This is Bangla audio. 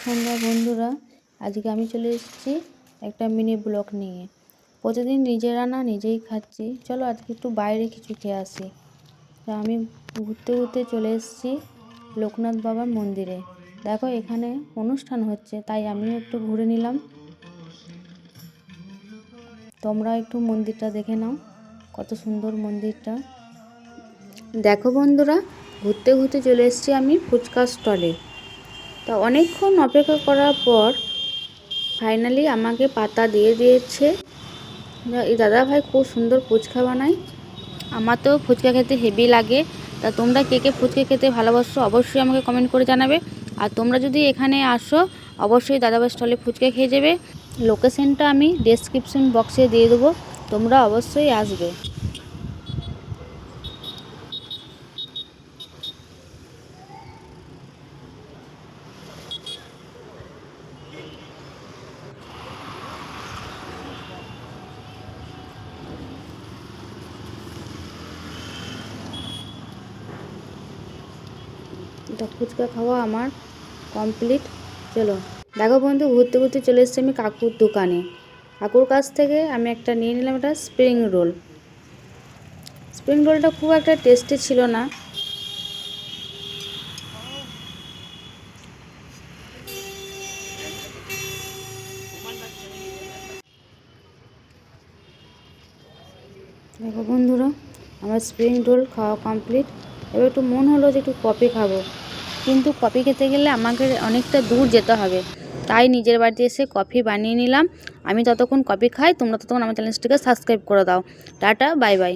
সন্ধ্যা বন্ধুরা, আজকে আমি চলে এসেছি একটা মিনি ব্লগ নিয়ে। প্রতিদিন নিজের রান্না নিজেই খাচ্ছি, চলো আজকে একটু বাইরে কিছু খেয়ে আসি। তা আমি ঘুরতে ঘুরতে চলে এসেছি লোকনাথ বাবার মন্দিরে। দেখো এখানে অনুষ্ঠান হচ্ছে, তাই আমিও একটু ঘুরে নিলাম। তোমরা একটু মন্দিরটা দেখে নাও, কত সুন্দর মন্দিরটা। দেখো বন্ধুরা, ঘুরতে ঘুরতে চলে এসেছি আমি ফুচকা স্টলে। তা অনেকক্ষণ অপেক্ষা করার পর ফাইনালি আমাকে পাতা দিয়ে দিয়েছে। এই দাদা ভাই খুব সুন্দর ফুচকা বানায়। আমার তো ফুচকা খেতে হেভি লাগে। তা তোমরা কে কে ফুচকা খেতে ভালোবাসো অবশ্যই আমাকে কমেন্ট করে জানাবে। আর তোমরা যদি এখানে আসো অবশ্যই দাদাভাই স্টলে ফুচকা খেয়ে যাবে। লোকেশনটা আমি ডেসক্রিপশন বক্সে দিয়ে দেবো, তোমরা অবশ্যই আসবে। এটা ফুচকা খাওয়া আমার কমপ্লিট। চলো দেখো বন্ধু, ঘুরতে ঘুরতে চলে এসেছি আমি কাকুর দোকানে। কাকুর কাছ থেকে আমি একটা নিয়ে নিলাম একটা স্প্রিং রোল। স্প্রিং রোলটা খুব একটা টেস্টি ছিল না। দেখো বন্ধুরা, আমার স্প্রিং রোল খাওয়া কমপ্লিট। এবার একটু মন হলো যে একটু কফি খাবো, কিন্তু কফি খেতে গেলে আমাকে অনেকটা দূর যেতে হবে। তাই নিজের বাড়িতে এসে কফি বানিয়ে নিলাম। আমি ততক্ষণ কফি খাই, তোমরা ততক্ষণ আমার চ্যানেলটিকে সাবস্ক্রাইব করে দাও। Tata, bye bye.